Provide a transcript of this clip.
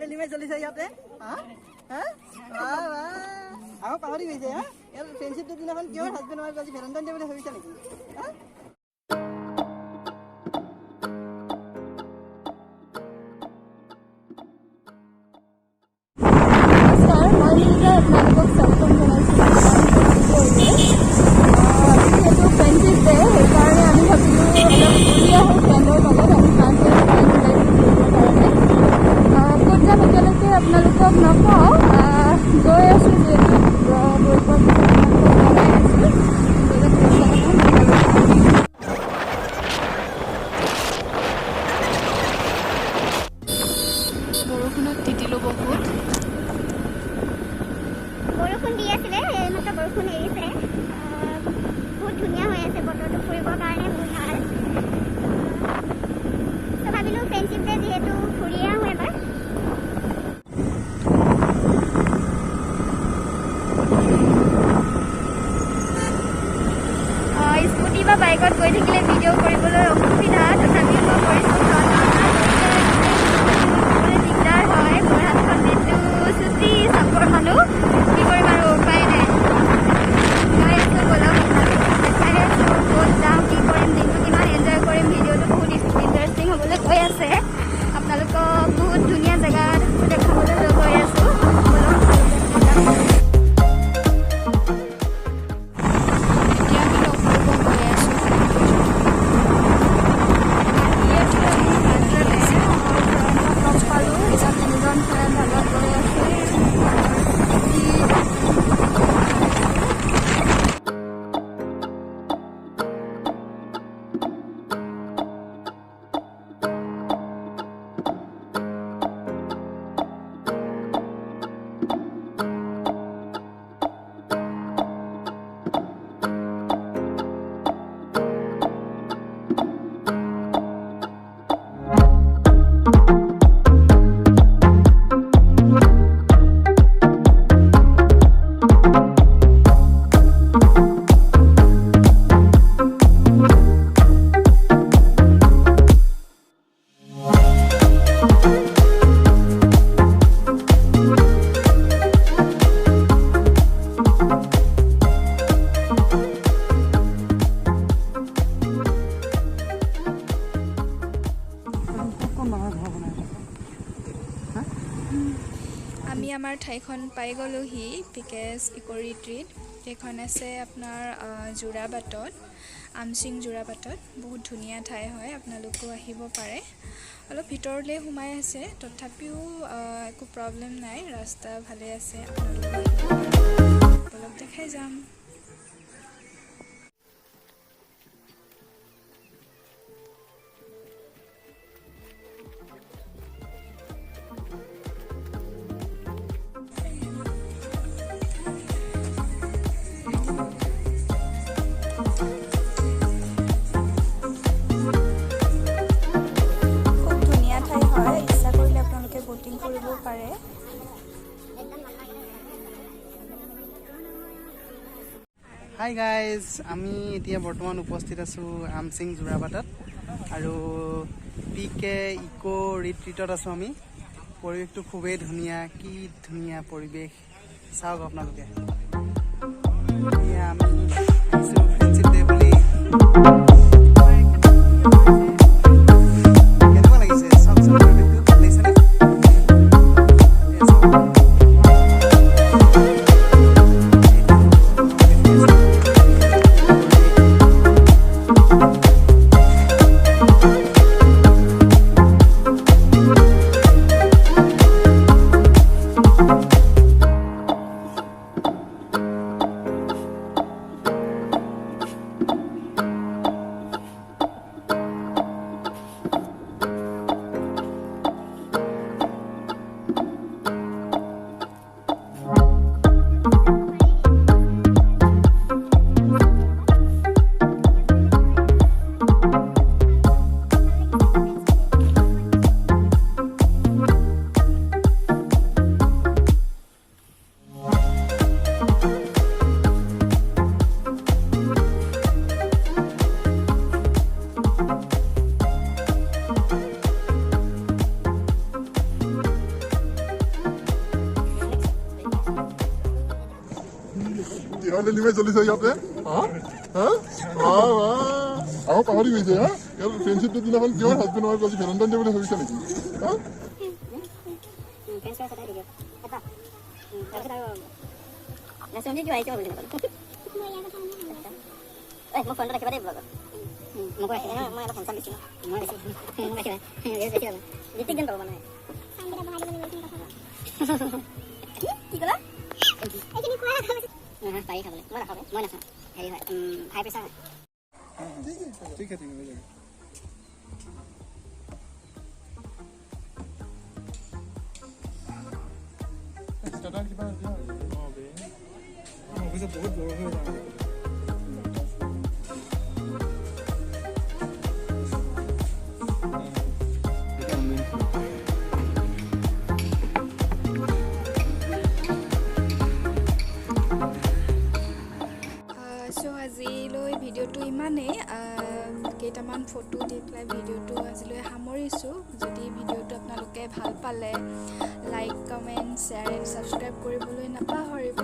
বেলি মাৰি চলিছে ইয়াতে আকৌ পাহৰি গৈছে ইয়াৰ ফ্ৰেণ্ডশ্বিপ ডে দিনাখন কিয় হাজবেণ্ড ৱাইফ আজি ভেলেণ্টাইন ডে বুলি ভাবিছা নেকি আপোনালোকক নকওঁ গৈ আছো যিহেতু বৰষুণত তিতিলো বহুত বৰষুণ দি আছিলে এইমাত্ৰ বৰষুণ এৰিছে বহুত ধুনীয়া হৈ আছে বতৰটো ফুৰিবৰ কাৰণে বহুত ভাল ভাবিলোঁ ফ্ৰেণ্ডশ্বিপ ডে যিহেতু ফুৰিয়ে আহোঁ এবাৰ স্কুটি বা বাইকত গৈ থাকিলে ভিডিঅ' কৰিবলৈ অসুবিধা তথাপিও মই কৰিছোঁ দিগদাৰ হয় মোৰ হাতখন নেটটো চুটি চাপৰ মানুহ কি কৰিম আৰু উপায় নাই গৈ আছোঁ ব'লক দেখাই আছোঁ ক'ত যাওঁ কি কৰিম দিনটো কিমান এনজয় কৰিম ভিডিঅ'টো বহুত ইণ্টাৰেষ্টিং হ'বলৈ গৈ আছে আপোনালোকক বহুত ধুনীয়া জেগা দেখাবলৈ গৈ আছোঁ ব'লক আমি আমাৰ ঠাইখন পাই গ'লোহি পিকেছ ইক' ৰিট্ৰিট এইখন আছে আপোনাৰ যোৰাবাটত আমচিং যোৰাবাটত বহুত ধুনীয়া ঠাই হয় আপোনালোকেও আহিব পাৰে অলপ ভিতৰলৈ সোমাই আছে তথাপিও একো প্ৰব্লেম নাই ৰাস্তা ভালে আছে আপোনালোকে অলপ দেখাই যাম হাই গাইজ আমি এতিয়া বৰ্তমান উপস্থিত আছোঁ আমচিং যোৰাবাটত আৰু পিকে ইক' ৰিট্ৰিটত আছোঁ আমি পৰিৱেশটো খুবেই ধুনীয়া কি ধুনীয়া পৰিৱেশ চাওক আপোনালোকে আমি আহিছোঁ ফ্ৰেণ্ডশ্বিপ ডে বুলি কেনেকুৱা লাগিছে চাওকচোন পৰিৱেশটো ভাল লাগিছেনে কিমান এলিমেণ্ট চলিছে ইয়াতে আকৌ পাহৰি গৈছে হা ইয়াৰ ফ্ৰেণ্ডশ্বিপটো দিনাখন কিমান হাজবেণ্ড ৱাইফ আজি ভেলেণ্টাইন ডে বুলি ভাবিছা নেকি ঠিক আছে বহুত বড় হৈ যায় চ' আজিলৈ ভিডিঅ'টো ইমানেই কেইটামান ফটো দি পেলাই ভিডিঅ'টো আজিলৈ সামৰিছোঁ যদি ভিডিঅ'টো আপোনালোকে ভাল পালে like comment share and subscribe কৰিবলৈ নাপাহৰিব